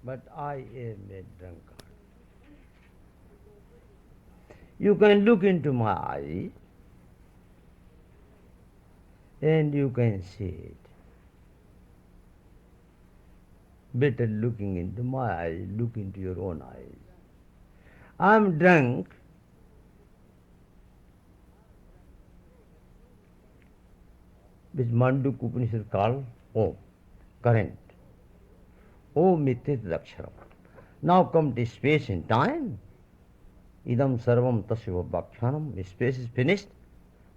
but I am a drunkard. You can look into my eye and you can see it. Better looking into my eyes, look into your own eyes. I am drunk, which Manduk Upanishad called Om, current. Om Mityat Daksharam. Now come to space and time. Idam sarvam tasya bhakyanam. Space is finished.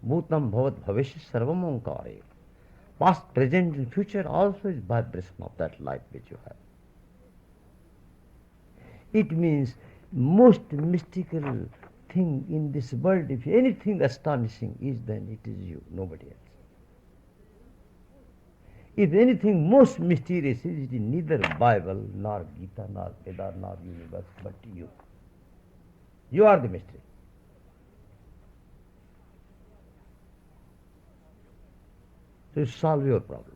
Bhutam bhavat bhavishya sarvam onkare. Past, present and future also is vibration of that life which you have. It means most mystical thing in this world, if anything astonishing is, then it is you, nobody else. If anything most mysterious is, it is neither Bible, nor Gita, nor Veda, nor universe, but you. You are the mystery. So solve your problem.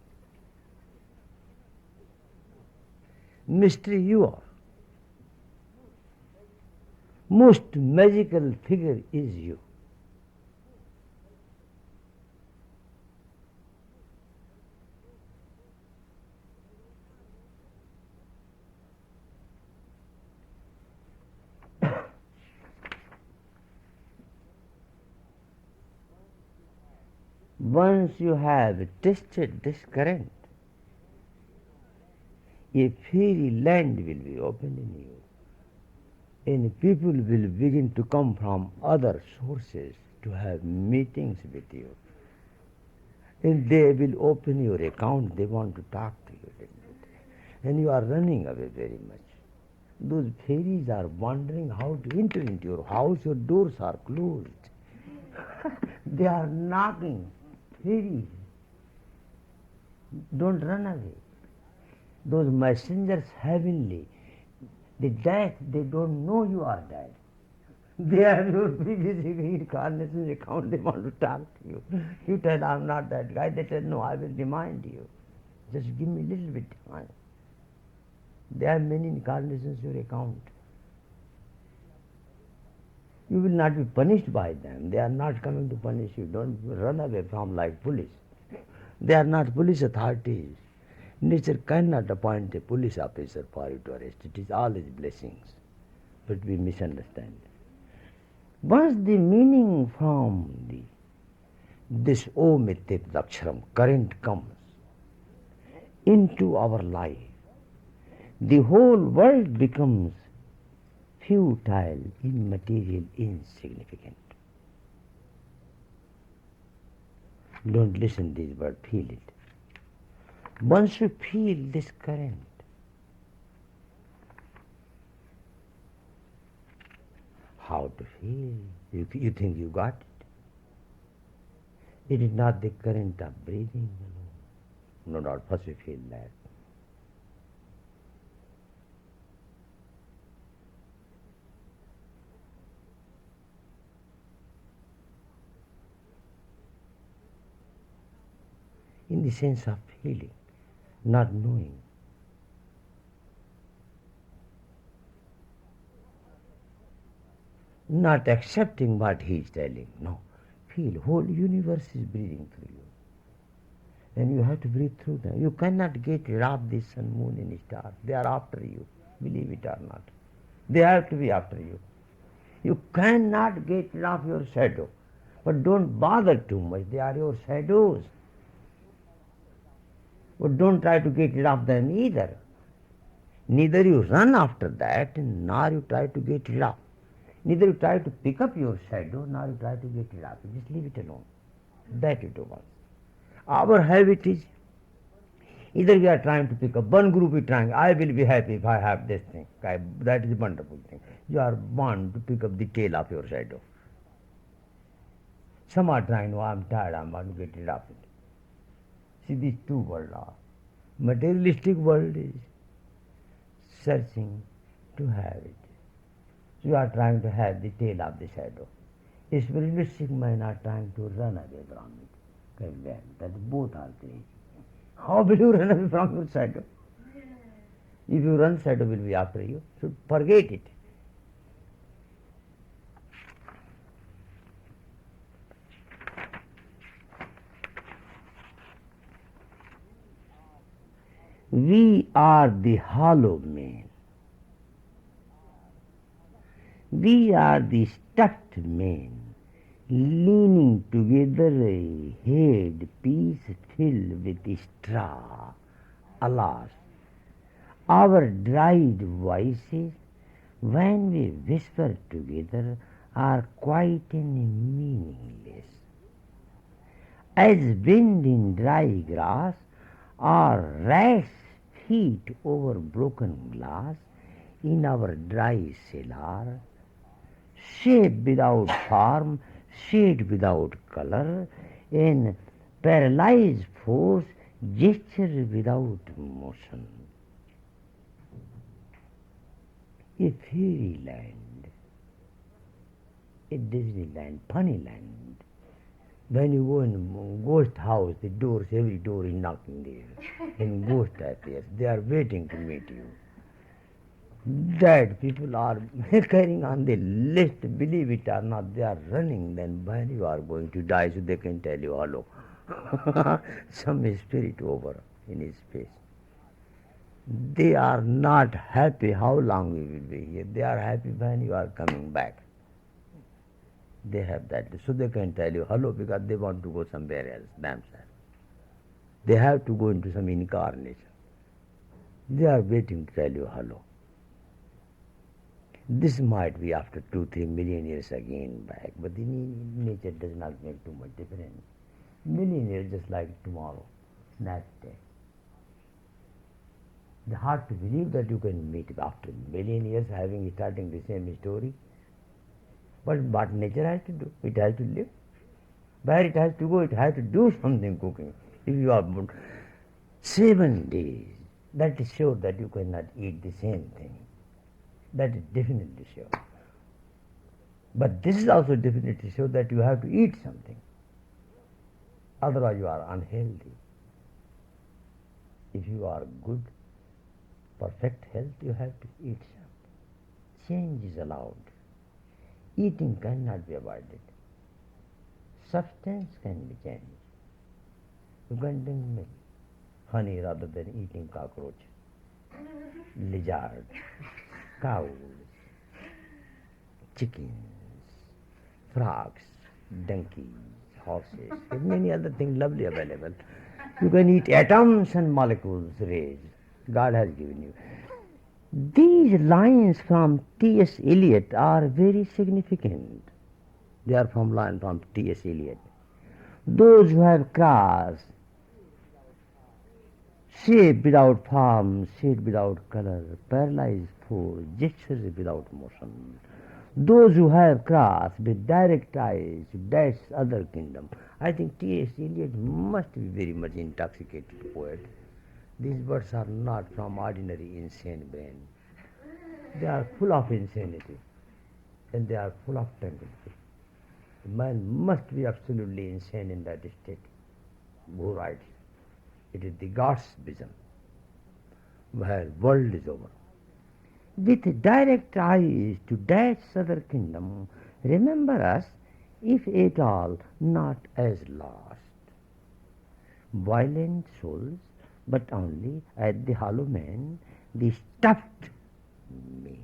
Mystery you are. Most magical figure is you. Once you have tested this current, a fairy land will be opened in you, and people will begin to come from other sources to have meetings with you. And they will open your account, they want to talk to you a little bit. And you are running away very much. Those fairies are wondering how to enter into your house, your doors are closed. They are knocking. Fairies, don't run away. Those messengers heavenly, the dead, they don't know you are dead. They are your previous incarnation account, they want to talk to you. You tell, I'm not that guy. They tell, no, I will remind you. Just give me a little bit time. There are many incarnations in your account. You will not be punished by them. They are not coming to punish you. Don't run away from like police. They are not police authorities. Nature cannot appoint a police officer for you to arrest. It is all his blessings. But we misunderstand. Once the meaning from this Om Ityat Daksharam current comes into our life, the whole world becomes futile, immaterial, insignificant. Don't listen to this word, feel it. Once you feel this current, how to feel? You think you got it. It is not the current of breathing alone. No doubt, first you feel that. In the sense of feeling, not knowing. Not accepting what he is telling. No. Feel whole universe is breathing through you. And you have to breathe through them. You cannot get rid of the sun, moon and stars. They are after you, believe it or not. They have to be after you. You cannot get rid of your shadow. But don't bother too much. They are your shadows. But don't try to get rid of them either. Neither you run after that, nor you try to get rid of. Neither you try to pick up your shadow, nor you try to get rid of it. Just leave it alone. That you do once. Our habit is, either we are trying to pick up, one group is trying, I will be happy if I have this thing. That is a wonderful thing. You are born to pick up the tail of your shadow. Some are trying, no, I'm tired, I want to get rid of it. See, these two worlds are. Materialistic world is searching to have it. So you are trying to have the tail of the shadow. A spiritualistic mind are trying to run away from it. That both are crazy. How will you run away from your shadow? If you run, shadow will be after you. So forget it. We are the hollow men. We are the stuffed men, leaning together, a head piece filled with straw. Alas, our dried voices, when we whisper together, are quite and meaningless. As wind in dry grass, or rats' feet over broken glass, in our dry cellar, shape without form, shade without color, and paralyzed force, gesture without motion. A fairyland, a Disneyland, Funnyland. When you go in a ghost house, the doors, every door is knocking there. And ghost appears. They are waiting to meet you. Dead people are carrying on the list, believe it or not, they are running. Then when you are going to die, so they can tell you hello. Some spirit over in his face. They are not happy how long we will be here. They are happy when you are coming back. They have that. So they can tell you hello because they want to go somewhere else themselves. They have to go into some incarnation. They are waiting to tell you hello. This might be after 2-3 million years again back, but the nature does not make too much difference. Million years just like tomorrow, snap day. It's hard to believe that you can meet after million years starting the same story. But what nature has to do? It has to live. Where it has to go, it has to do something cooking. If you are 7 days, that is sure that you cannot eat the same thing. That is definitely sure. But this is also definitely sure that you have to eat something. Otherwise you are unhealthy. If you are good, perfect health, you have to eat something. Change is allowed. Eating cannot be avoided. Substance can be changed. You can drink honey rather than eating cockroach, lizard, cows, chickens, frogs, donkeys, horses, and many other things lovely available. You can eat atoms and molecules rays God has given you. These lines from T.S. Eliot are very significant. They are from line from T.S. Eliot. Those who have crossed shape without form, shade without color, paralyzed force, gestures without motion. Those who have crossed with direct eyes, that's other kingdom. I think T.S. Eliot must be very much intoxicated poet. These words are not from ordinary insane brain. They are full of insanity and they are full of tranquility. Man must be absolutely insane in that state. Who writes? It is the God's vision, where world is over. With direct eyes to that other kingdom, remember us, if at all, not as lost. Violent souls, but only as the hollow man, the stuffed man,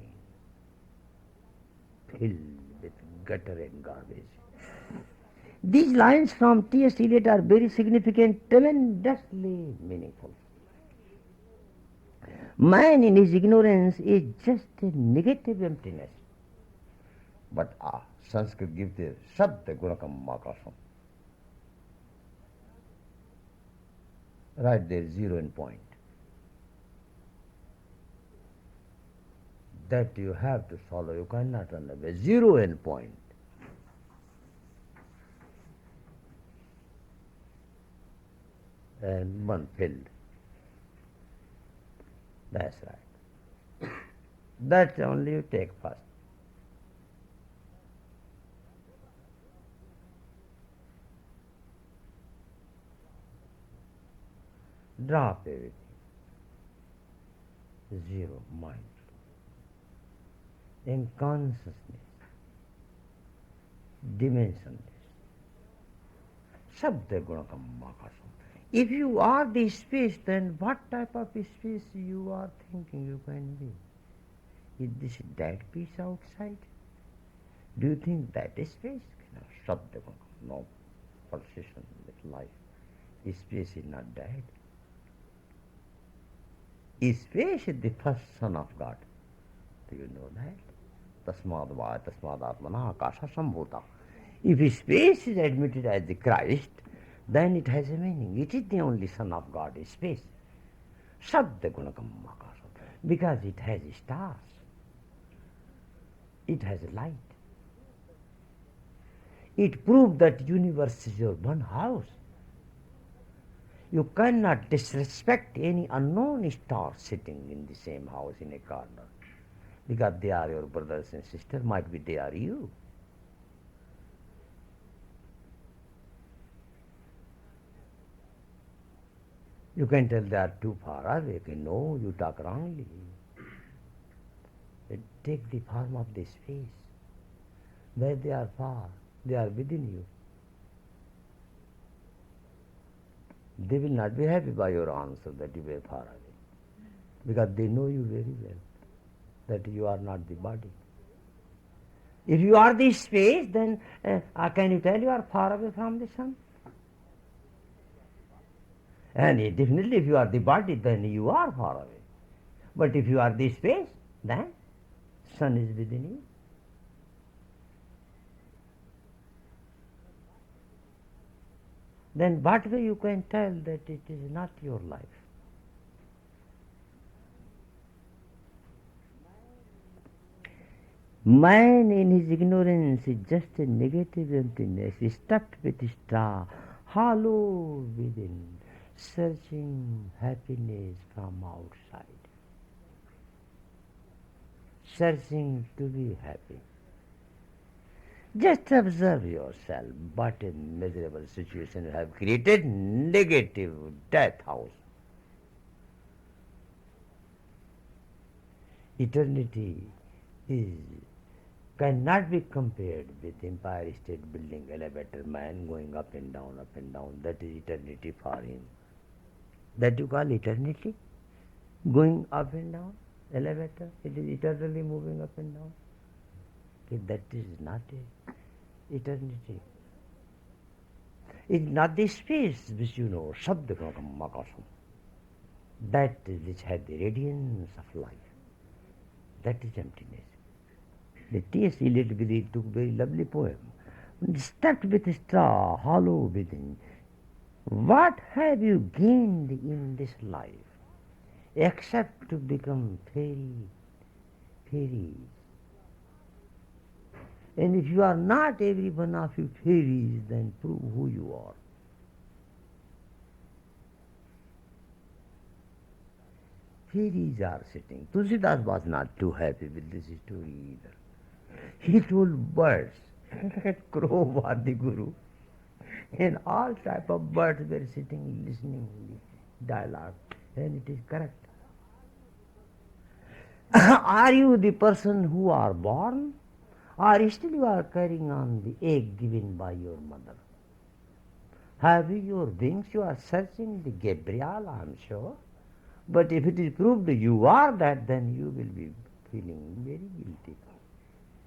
filled with gutter and garbage. These lines from T.S. Eliot are very significant, tremendously meaningful. Man in his ignorance is just a negative emptiness. But Sanskrit gives the Sattva Gunakam Makasam. Right there, zero and point. That you have to follow, you cannot run away. Zero and point. And one filled. That's right. That only you take first. Drop everything. zero, mind. In consciousness, dimensionless. Sabda gunakam makasam. If you are the space, then what type of space you are thinking you can be? Is this dead piece outside? Do you think that is space? No, Sabda gunakam. No pulsation with life. Space is not dead. Space is the first son of God. Do you know that? Tasmad vaya tasmad atmana akasha sambhuta. If space is admitted as the Christ, then it has a meaning. It is the only son of God, space. Sabda gunakam akasha. Because it has stars. It has light. It proves that universe is your one house. You cannot disrespect any unknown star sitting in the same house in a corner. Because they are your brothers and sisters, might be they are you. You can tell they are too far away. You can know you talk wrongly. They take the form of the space. Where they are far, they are within you. They will not be happy by your answer that you were far away. Because they know you very well, that you are not the body. If you are the space, then can you tell you are far away from the sun? And definitely if you are the body, then you are far away. But if you are the space, then sun is within you. Then what way you can tell that it is not your life? Man in his ignorance is just a negative emptiness, stuffed with straw, hollow within, searching happiness from outside, searching to be happy. Just observe yourself, what a miserable situation you have created, negative death house. Eternity is cannot be compared with Empire State Building, elevator man going up and down, up and down. That is eternity for him. That you call eternity? Going up and down, elevator, it is eternally moving up and down. That is not eternity. It is not the space which you know, Sabdakam Makasam. That which had the radiance of life. That is emptiness. The T.S. Eliot took a very lovely poem. Stuffed with straw, hollow within. What have you gained in this life except to become fairies? And if you are not every one of you fairies, then prove who you are. Fairies are sitting. Tulsidas was not too happy with this story either. He told birds, crow was the guru, and all type of birds were sitting listening the dialogue, and it is correct. Are you the person who are born, or still you are carrying on the egg given by your mother? Have you your wings? You are searching the Gabriel, I am sure. But if it is proved you are that, then you will be feeling very guilty.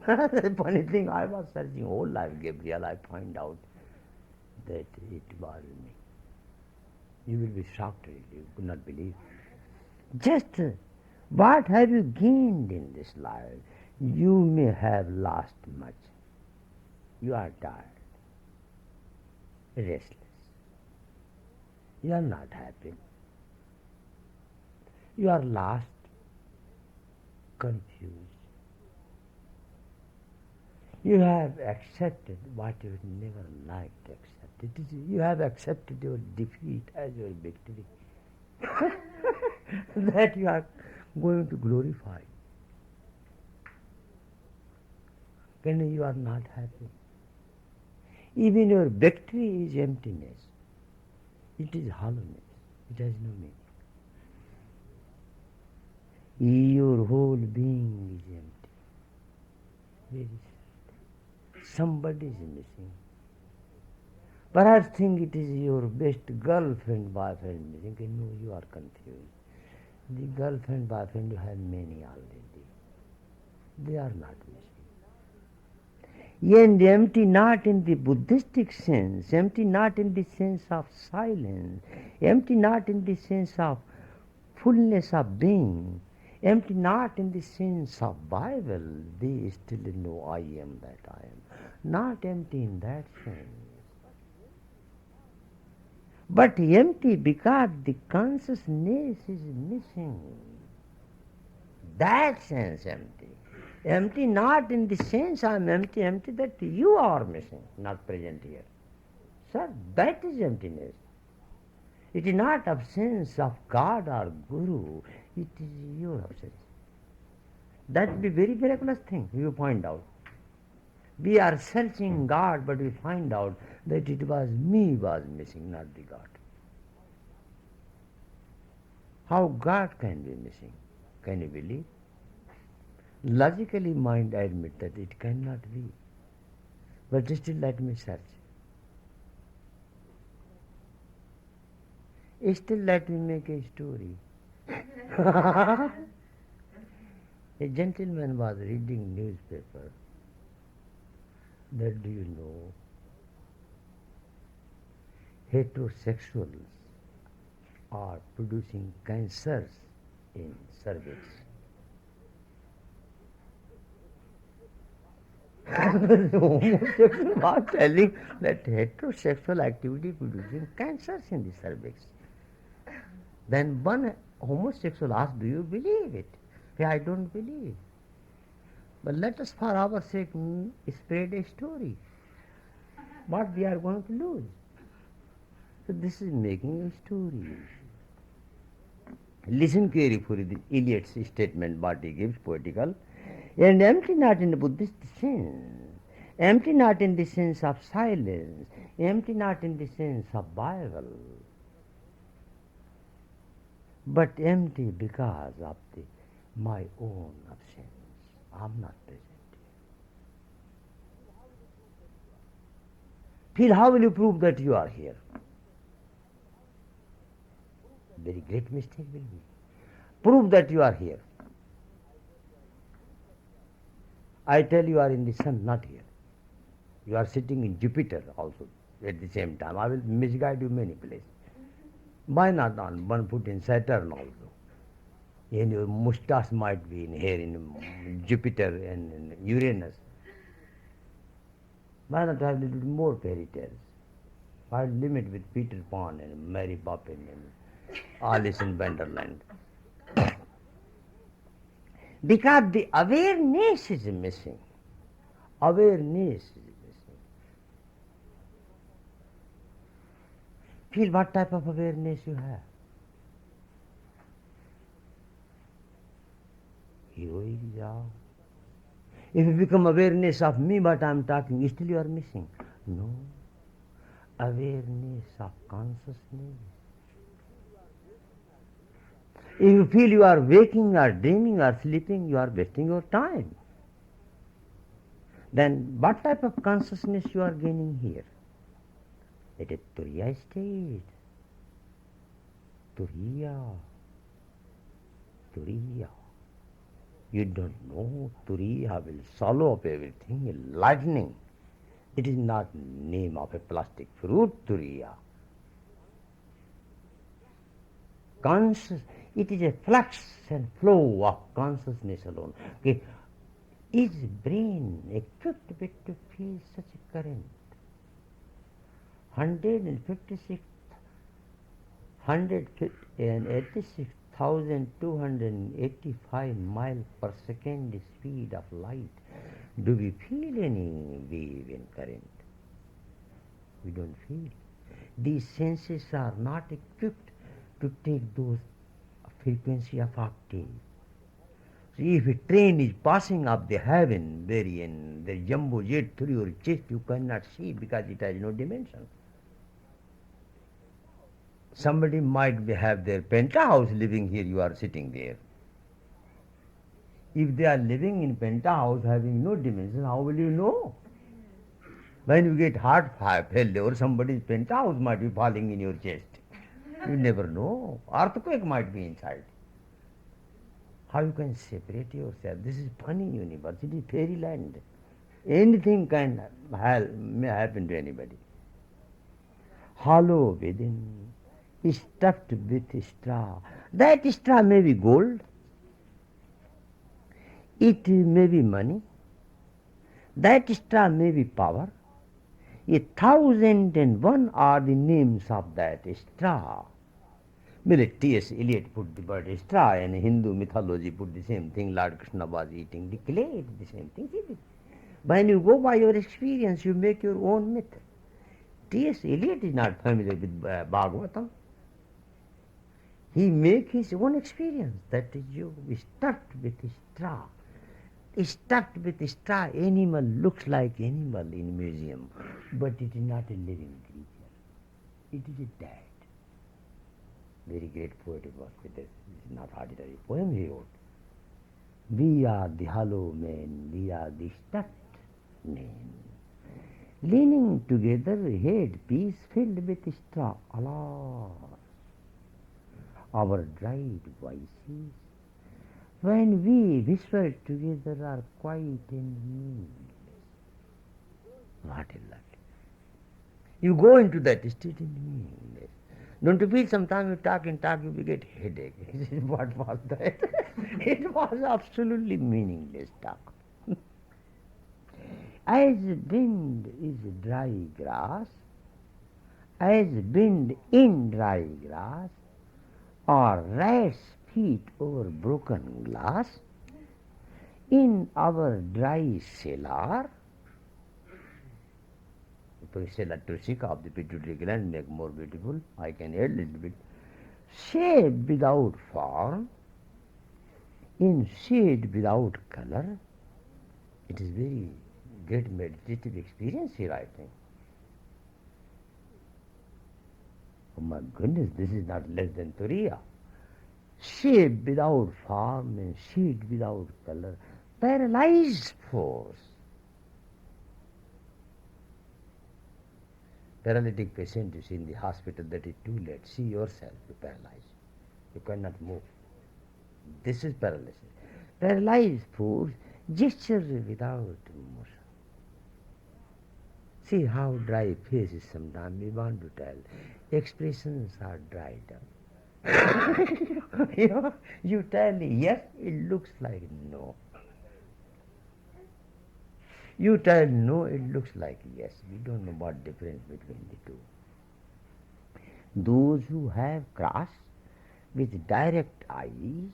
The funny thing, I was searching whole life Gabriel, I find out that it was me. You will be shocked really, you could not believe. Just what have you gained in this life? You may have lost much. You are tired, restless. You are not happy. You are lost, confused. You have accepted what you would never like to accept. You have accepted your defeat as your victory. That you are going to glorify. And you are not happy. Even your victory is emptiness. It is hollowness. It has no meaning. Your whole being is empty. Very sad. Somebody is missing. Perhaps think it is your best girlfriend, boyfriend missing. No, you are confused. The girlfriend, boyfriend, you have many already. They are not missing. And empty not in the Buddhistic sense, empty not in the sense of silence, empty not in the sense of fullness of being, empty not in the sense of Bible. They still know I am that I am. Not empty in that sense. But empty because the consciousness is missing. That sense empty. Empty not in the sense I am empty, empty that you are missing, not present here. Sir, that is emptiness. It is not absence of God or Guru, it is your absence. That will be very miraculous thing you find out. We are searching God, but we find out that it was me was missing, not the God. How God can be missing? Can you believe? Logically, mind admits that it cannot be. But still let me search. Still let me make a story. A gentleman was reading newspaper. That do you know? Heterosexuals are producing cancers in cervix. Homosexual was telling that heterosexual activity producing cancers in the cervix. Then one homosexual asked, do you believe it? Hey, I don't believe. But let us for our sake spread a story. What we are going to lose. So this is making a story. Listen carefully to Eliot's statement, what he gives, poetical. And empty not in the Buddhist sense, empty not in the sense of silence, empty not in the sense of Bible, but empty because of my own absence. I am not present. Feel, how will you prove that you are here? Very great mistake will be. Prove that you are here. I tell you are in the sun, not here. You are sitting in Jupiter also at the same time. I will misguide you many places. Why not on one foot in Saturn also? And your mustache might be in here in Jupiter and in Uranus. Why not have a little more fairy tales? Why limit with Peter Pan and Mary Poppins and Alice in Wonderland? Because the awareness is missing. Awareness is missing. Feel what type of awareness you have. If you become awareness of me, what I am talking, still you are missing. No. Awareness of consciousness. If you feel you are waking or dreaming or sleeping, you are wasting your time. Then what type of consciousness you are gaining here? It is Turiya state. Turiya. Turiya. You don't know, Turiya will swallow up everything, lightning. It is not name of a plastic fruit, Turiya. Conscious, it is a flux and flow of consciousness alone. Okay. Is brain equipped with to feel such a current? 186,285 miles per second speed of light. Do we feel any wave in current? We don't feel. These senses are not equipped to take those frequency of octave. So if a train is passing up the heaven, wherein the jumbo jet through your chest, you cannot see because it has no dimension. Somebody might have their penthouse living here, you are sitting there. If they are living in penthouse having no dimension, how will you know? When you get heart failure, somebody's penthouse might be falling in your chest. You never know. Earthquake might be inside. How you can separate yourself? This is funny universe. It is fairyland. Anything may happen to anybody. Hollow within, stuffed with straw. That straw may be gold. It may be money. That straw may be power. 1,001 are the names of that straw. Well, T.S. Eliot put the word straw, and Hindu mythology put the same thing. Lord Krishna was eating the clay, the same thing. When you go by your experience, you make your own myth. T.S. Eliot is not familiar with Bhagavatam. He make his own experience. That is you stuffed with straw. Stuffed with straw, animal looks like animal in museum, but it is not a living creature. It is a dead. Very great poet was with this. This is not ordinary poem he wrote. We are the hollow men, we are the stuffed men. Leaning together, head piece filled with straw. Alas, our dried voices, when we whisper together, are quiet and meaningless. What a lovely. You go into that state and meaningless. Don't you feel sometimes you talk and talk, you get headache. What was that? It was absolutely meaningless talk. As wind is dry grass, as wind in dry grass, or rat's feet over broken glass, in our dry cellar, cellar to seek of the pituitary gland make more beautiful, I can add a little bit. Shape without form, in shade without color, it is very great meditative experience here, I think. Oh my goodness, this is not less than Turiya. Shape without form and shade without color, paralyzed force. Paralytic patient is in the hospital, that is too late. See yourself, you paralyzed. You cannot move. This is paralysis. Paralyzed force, gesture without motion. See how dry faces sometimes we want to tell. Expressions are dried up. You tell yes, it looks like no. You tell no, it looks like yes. We don't know what difference between the two. Those who have crossed with direct eyes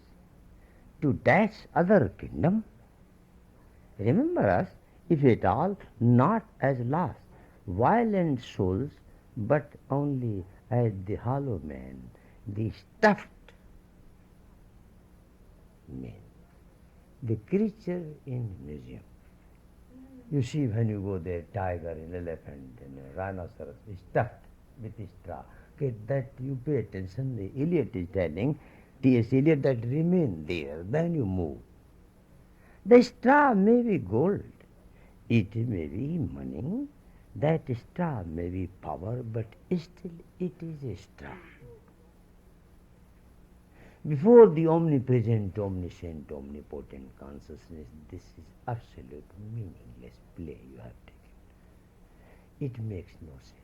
to dash other kingdom, remember us, if at all, not as lost, violent souls, but only as the hollow man, the stuffed man, the creature in museum. You see when you go there, tiger and elephant and rhinoceros is stuffed with straw. Okay, that you pay attention. The Eliot is telling, T.S. Eliot, that remain there, then you move. The straw may be gold, it may be money, that straw may be power, but still it is a straw. Before the omnipresent, omniscient, omnipotent consciousness, this is absolute meaningless play you have taken. It makes no sense.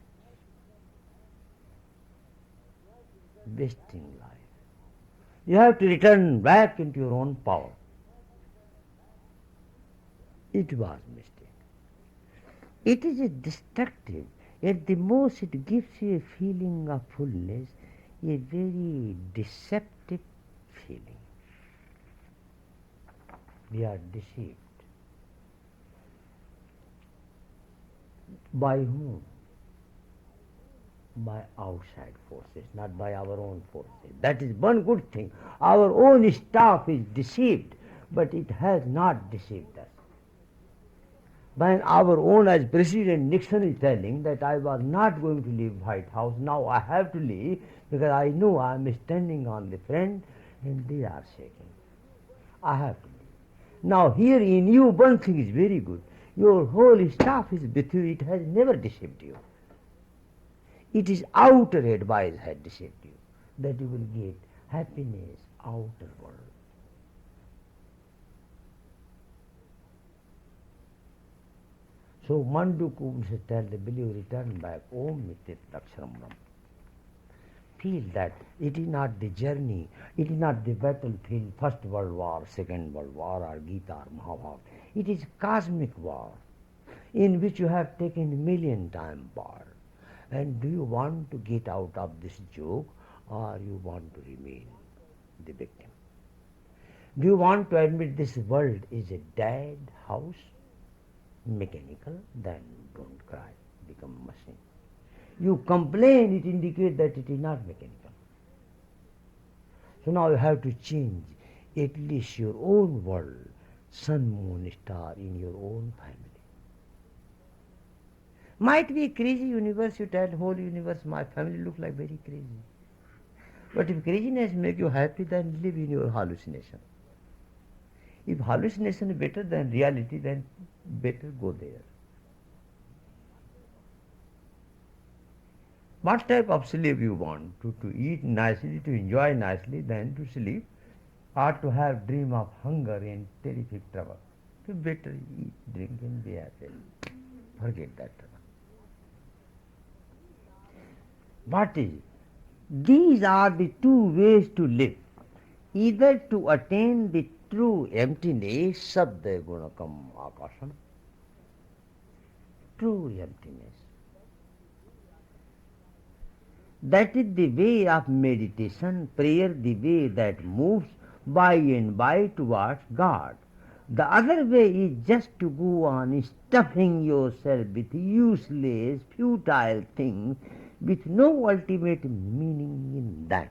Wasting life. You have to return back into your own power. It was mistake. It is a destructive, at the most it gives you a feeling of fullness, a very deceptive feeling. We are deceived. By whom? By outside forces, not by our own forces. That is one good thing. Our own staff is deceived, but it has not deceived us. When our own, as President Nixon is telling that I was not going to leave White House, now I have to leave because I know I am standing on the front and they are shaking. I have to leave. Now here in you one thing is very good. Your whole staff is with you, it has never deceived you. It is outer advice had deceived you, that you will get happiness outer world. So Manduku should tell the believer, return back, Om Nityat Aksharam Brahma. Feel that it is not the journey, it is not the battlefield, First World War, Second World War, or Gita or Mahabharata. It is cosmic war in which you have taken million times part. And do you want to get out of this joke, or you want to remain the victim? Do you want to admit this world is a dead house, mechanical? Then don't cry, become machine. You complain, it indicates that it is not mechanical. So now you have to change at least your own world, sun, moon, star in your own family. Might be a crazy universe, you tell whole universe, my family look like very crazy. But if craziness make you happy, then live in your hallucination. If hallucination is better than reality, then better go there. What type of sleep you want? To eat nicely, to enjoy nicely, then to sleep, or to have dream of hunger and terrific trouble? To better eat, drink and be happy. Forget that trouble. What is it? These are the two ways to live. Either to attain the true emptiness, sabda gunakam akasham, true emptiness. That is the way of meditation, prayer, the way that moves by and by towards God. The other way is just to go on stuffing yourself with useless, futile things with no ultimate meaning in them.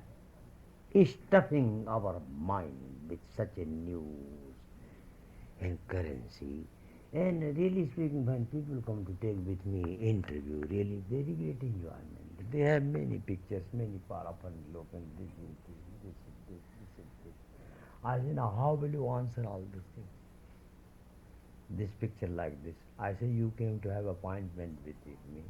Stuffing our mind with such a news and currency. And really speaking, when people come to take with me interview, really very great enjoyment. They have many pictures, many parapan look and this. I say, now how will you answer all these things? This picture like this. I say, you came to have appointment with me.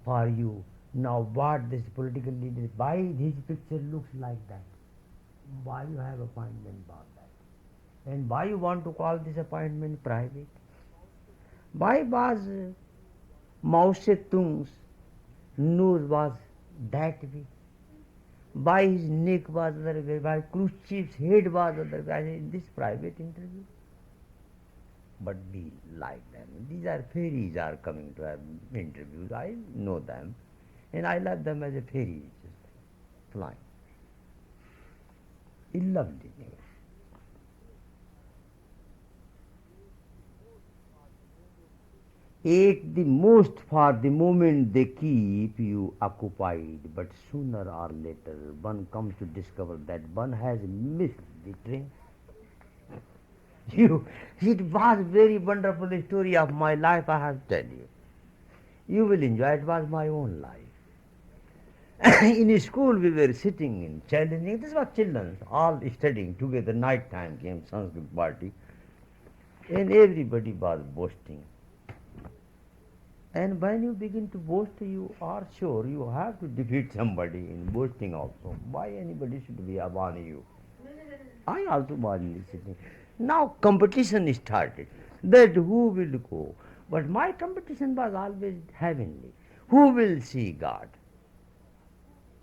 For you, now what this political leader, why his picture looks like that? Why you have appointment about that? And why you want to call this appointment private? Why was Mao Zedong's nose was that way? Why his neck was other way? Why Khrushchev's head was other way? In this private interview? But we like them. These are fairies are coming to have interviews. I know them. And I love them as a fairy, just flying. He loved it. At the most, for the moment, they keep you occupied, but sooner or later one comes to discover that one has missed the train. It was very wonderful story of my life, I have to tell you. You will enjoy, it was my own life. In school we were sitting in challenging, this was children, all studying together, night time came, Sanskrit party, and everybody was boasting. And when you begin to boast, you are sure you have to defeat somebody in boasting also. Why anybody should be above you? I also was listening. Now competition started, that who will go. But my competition was always heavenly. Who will see God?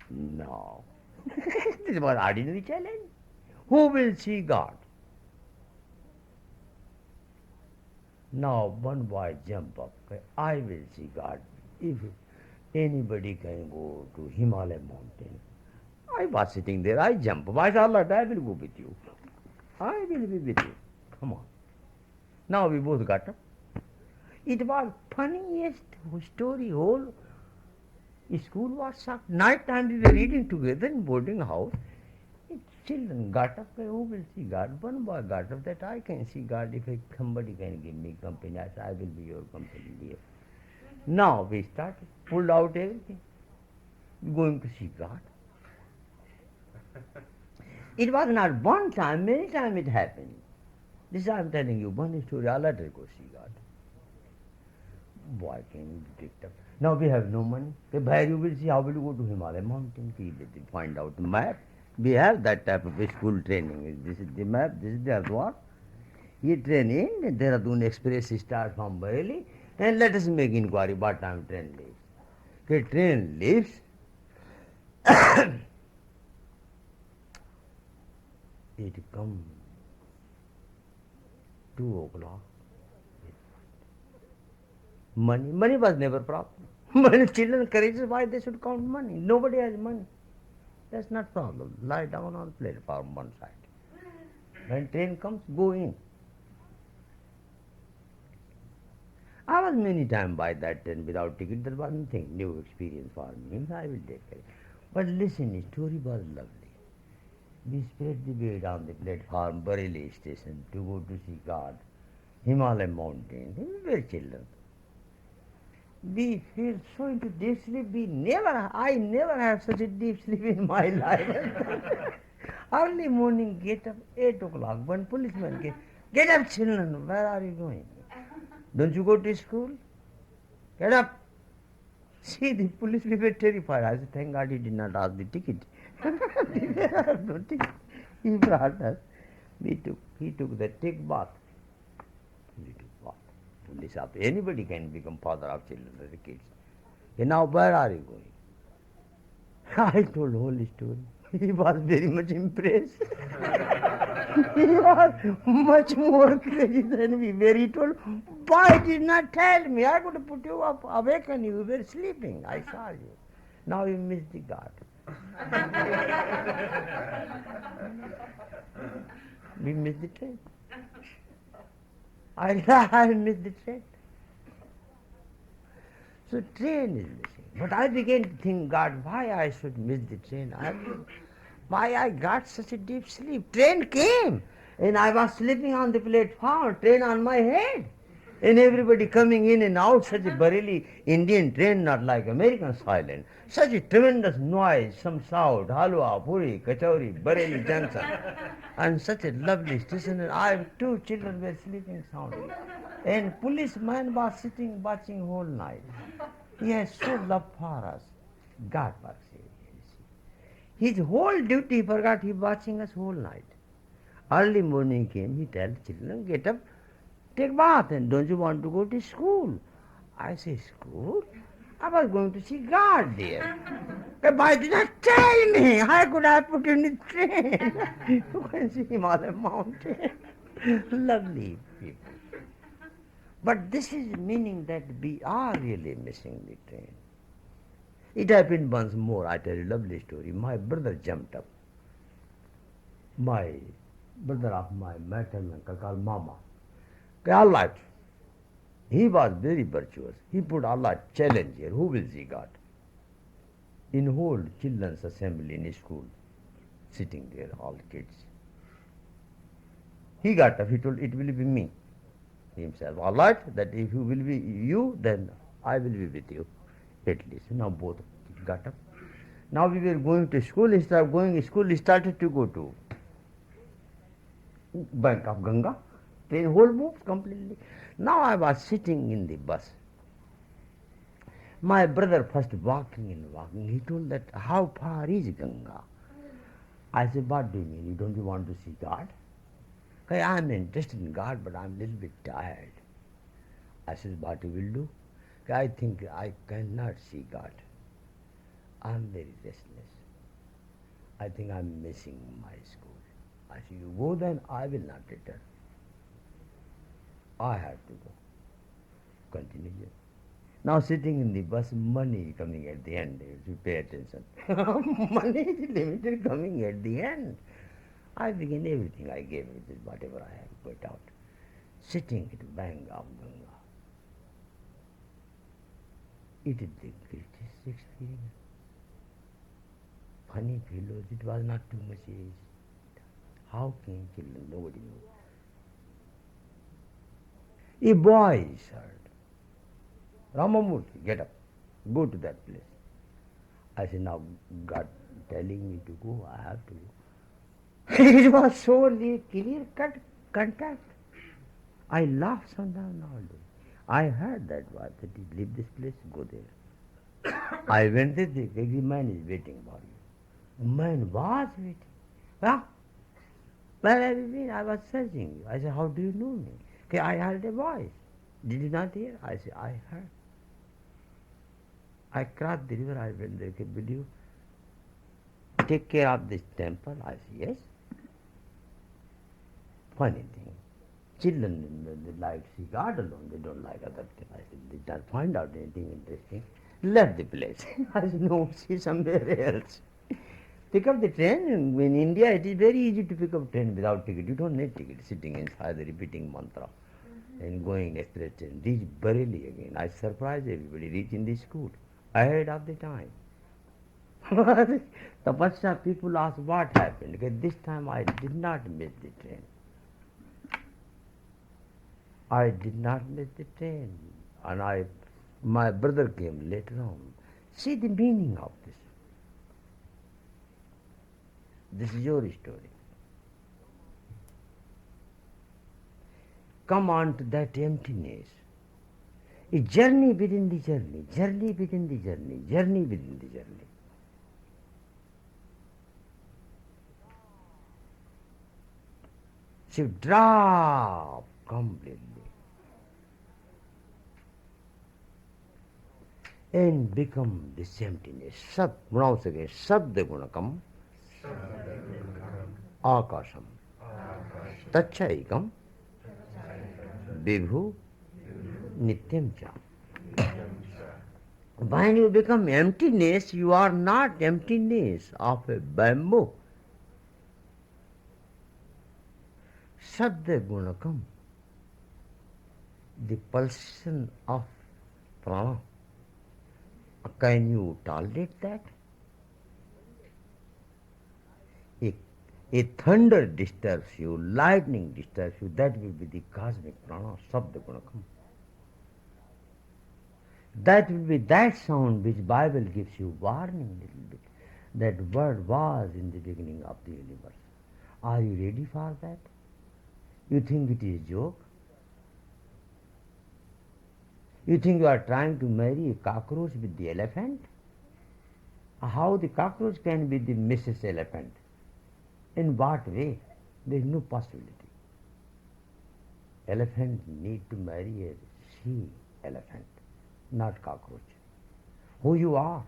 No. This was ordinary challenge. Who will see God? Now one boy jump up, I will see God. If anybody can go to Himalaya mountain. I was sitting there, I jump up. I said, Allah, I will go with you. I will be with you. Come on. Now we both got up. It was funniest story, whole school was shocked. Night time we were reading together in boarding house. Children got up, who will see God? One boy got up that I can see God if somebody can give me company. I said, I will be your company, dear. Now we started, pulled out everything. Going to see God. It was not one time, many times it happened. This I am telling you one story. I'll let her go see God. Boy came picked up. Now we have no money. Okay, where you will see, how will you go to Himalaya mountain? He will find out the map. We have that type of school training. This is the map, this is the what? He train in Dehradun Express starts from Bareilly, and let us make inquiry what time train leaves. Okay, train leaves. It come 2 o'clock. Money was never problem. Money, children courageous, why they should count money? Nobody has money. That's not problem. Lie down on platform one side. When train comes, go in. I was many times by that train without ticket. There was nothing new experience for me. I will take it. But listen, the story was lovely. We spread the bed on the platform, Bareilly station, to go to see God, Himalayan mountain. We were children. We feel so into deep sleep. I never had such a deep sleep in my life. Early morning, get up 8 o'clock. One policeman came. Get up, children. Where are you going? Don't you go to school? Get up. See, the police we were terrified. I said, thank God he did not ask the ticket. No ticket. He brought us. He took the take bath. We took bath. Police up. Anybody can become father of children, the kids. And now where are you going? I told whole story. He was very much impressed. He was much more crazy than we were. He told, why did not tell me? I could have put you up, awaken you. You were sleeping. I saw you. Now you missed the God. We missed the train. I missed the train. So train is missing. But I began to think, God, why I should miss the train? Why I got such a deep sleep? Train came, and I was sleeping on the platform, train on my head. And everybody coming in and out, such a Bareilly Indian train, not like American silent. Such a tremendous noise, some shout, halwa, puri, kachori, Bareilly Junction. And such a lovely station, and I, 2 children were sleeping soundly. And policeman was sitting watching whole night. He has so love for us. God works here. His whole duty he forgot, he watching us whole night. Early morning came, he tell children, get up, take bath, and don't you want to go to school? I say, school? I was going to see God there. Why did not tell me? How could I put you in the train? You can see Himalayan mountain. Lovely people. But this is meaning that we are really missing the train. It happened once more. I tell you a lovely story. My brother jumped up. My brother of my maternal uncle called Mama. Allah. He was very virtuous. He put Allah challenge here. Who will see God? In whole children's assembly in school, sitting there, all kids. He got up. He told, it will be me. Himself. Allah, that if you will be you, then I will be with you. At least. Now both got up. Now we were going to school. Instead of going to school, we started to go to bank of Ganga. Train whole moved completely. Now I was sitting in the bus. My brother first walking and walking. He told that, how far is Ganga? I said, what do you mean? Don't you want to see God? I am interested in God, but I am a little bit tired. I said, what you will do? I think I cannot see God. I am very restless. I think I am missing my school. I said, you go then, I will not return. I have to go. Continue. Now sitting in the bus, money coming at the end. You pay attention. Money is limited coming at the end. I began everything I gave it, whatever I have put out. Sitting at the bank of Ganga. It is the greatest experience. Funny fellows, it was not too much age. How came children? Nobody knew. A boy is heard. Ramamurthy, get up. Go to that place. I said, now God telling me to go, I have to go. It was so clear-cut contact. I laugh sometimes nowadays. I heard that voice, that you leave this place, go there. I went there, the man is waiting for you. Man was waiting. Ah, where have you been? I was searching you. I said, how do you know me? Okay, I heard a voice. Did you not hear? I said, I heard. I crossed the river, I went there. Okay, will you take care of this temple? I said, yes. Funny thing. Children they like see God alone, they don't like other things. I said, did not find out anything interesting. Left the place. I said, no, see somewhere else. Pick up the train. In India, it is very easy to pick up train without ticket. You don't need ticket. Sitting inside, repeating mantra and going express train. Reach Bareilly again. I surprised everybody. Reach in the school ahead of the time. Tapasya people ask what happened. Because this time I did not miss the train. I did not miss the train. And my brother came later on. See the meaning of this. This is your story. Come on to that emptiness. A journey within the journey, journey within the journey, journey within the journey. So drop completely and become this emptiness. Sat, pronounce again. Sabda gunakam, akasham, tachaikam, vibhu, nityam cha. When you become emptiness, you are not emptiness of a bamboo. Sabda gunakam, the pulsation of prana. Can you tolerate that? A thunder disturbs you, lightning disturbs you, that will be the cosmic prana, sabda gunakam. That will be that sound which Bible gives you warning little bit. That word was in the beginning of the universe. Are you ready for that? You think it is a joke? You think you are trying to marry a cockroach with the elephant? How the cockroach can be the Mrs. Elephant? In what way? There is no possibility. Elephant need to marry a she elephant, not cockroach. Who you are?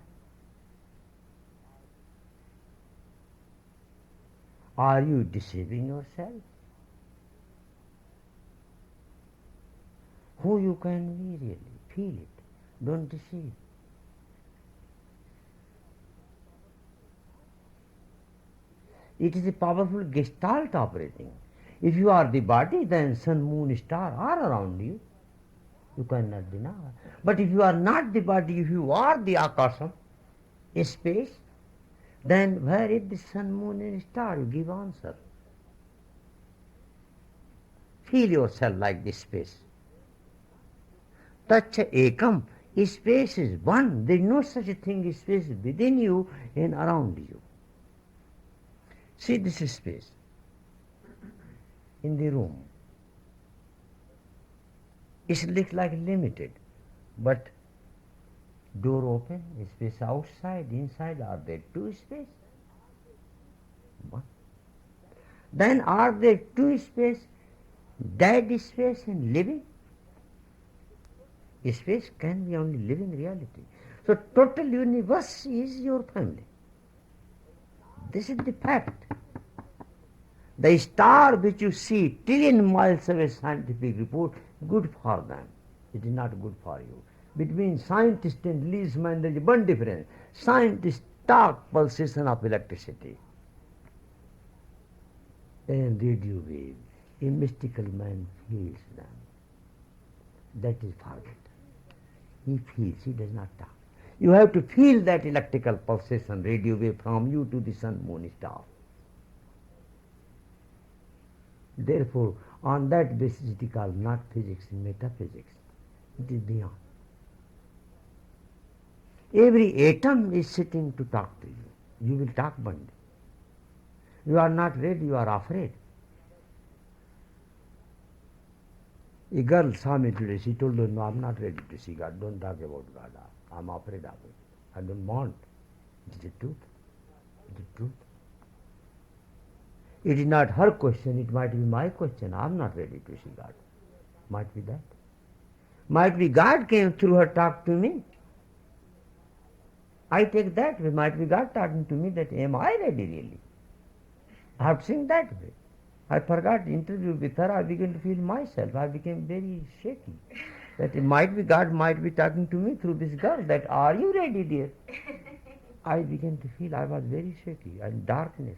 Are you deceiving yourself? Who you can be really? Feel it. Don't deceive. It is a powerful gestalt operating. If you are the body, then sun, moon, star are around you. You cannot deny. But if you are not the body, if you are the akasam, a space, then where is the sun, moon and star? You give answer. Feel yourself like this space. Tacha ekam, space is one. There is no such a thing as space within you and around you. See, this is space in the room. It looks like limited, but door open, space outside, inside, are there two space? One. Then are there two space, dead space and living? Space can be only living reality. So total universe is your family. This is the fact. The star which you see trillion miles away, scientific report, good for them. It is not good for you. Between scientist and policeman there is one difference. Scientists talk pulsation of electricity and radio wave. A mystical man feels them. That is forget. He feels, he does not talk. You have to feel that electrical pulsation, radio wave from you to the sun, moon, star. Therefore, on that basis it is called not physics, metaphysics. It is beyond. Every atom is sitting to talk to you. You will talk one day. You are not ready, you are afraid. A girl saw me today. She told her, no, I'm not ready to see God. Don't talk about God. I'm afraid of it. I don't want. It is the truth. It is the truth. It is not her question. It might be my question. I'm not ready to see God. Might be that. Might be God came through her talk to me. I take that way. Might be God talking to me that am I ready really? I have seen that way. I forgot the interview with her. I began to feel myself. I became very shaky. That it might be God might be talking to me through this girl. That are you ready, dear? I began to feel I was very shaky and darkness.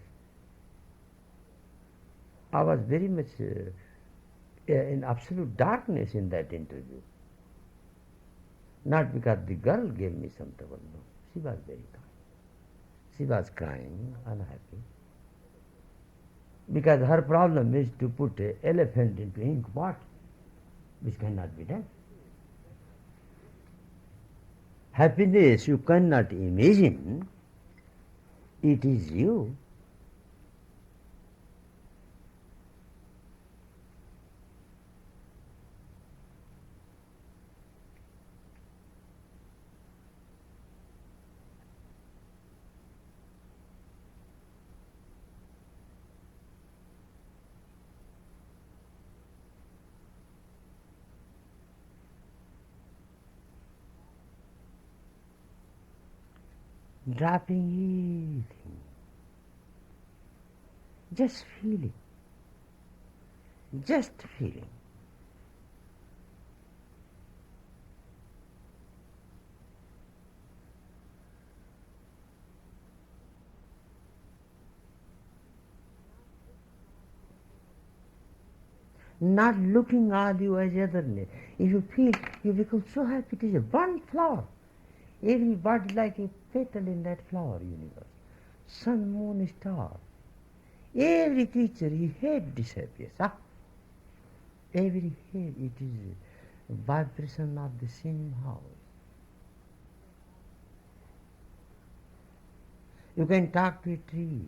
I was very much in absolute darkness in that interview. Not because the girl gave me some trouble, no. She was very kind. She was crying, unhappy. Because her problem is to put an elephant into ink pot, which cannot be done. Happiness you cannot imagine, it is you. Dropping everything, just feeling, just feeling. Not looking at you as otherness. If you feel, you become so happy. It is a one flower. Everybody like a petal in that flower universe. Sun, moon, star. Every creature, you head disappears. Every head, it is a vibration of the same house. You can talk to a tree.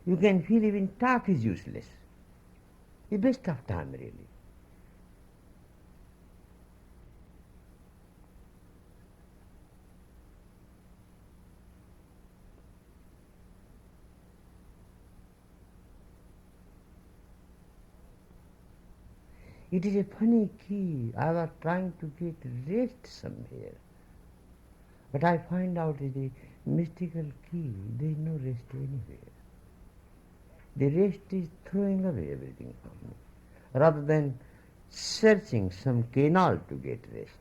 You can feel even talk is useless. The best of time really. It is a funny key. I was trying to get rest somewhere. But I find out it is a mystical key. There is no rest anywhere. The rest is throwing away everything from me. Rather than searching some canal to get rest.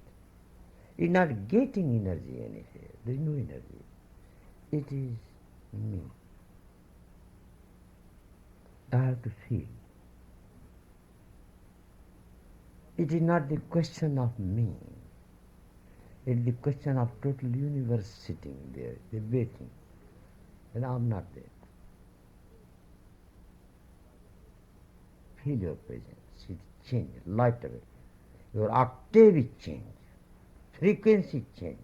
It is not getting energy anywhere. There is no energy. It is me. I have to feel. It is not the question of me. It is the question of total universe sitting there, waiting. And I am not there. Feel your presence. It changes, light away. Your octave is change. Frequency change.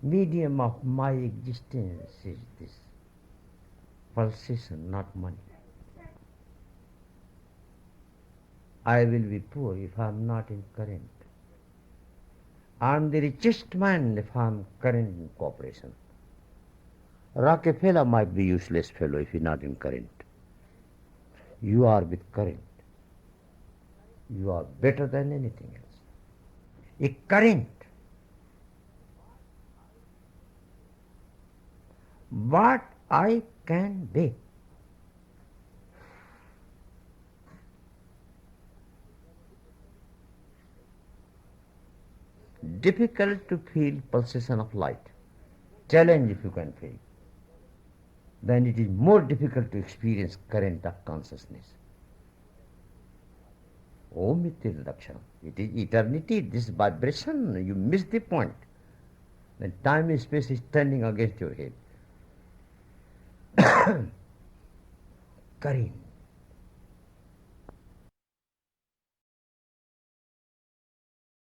Medium of my existence is this pulsation, not money. I will be poor if I am not in current. I am the richest man if I am current in cooperation. Rockefeller might be useless fellow if he is not in current. You are with current. You are better than anything else. A current. What I can be. Difficult to feel pulsation of light. Challenge if you can feel. Then it is more difficult to experience current of consciousness. Om Mithya Dakshana. It is eternity, this vibration, you miss the point. Then time and space is turning against your head. occurring.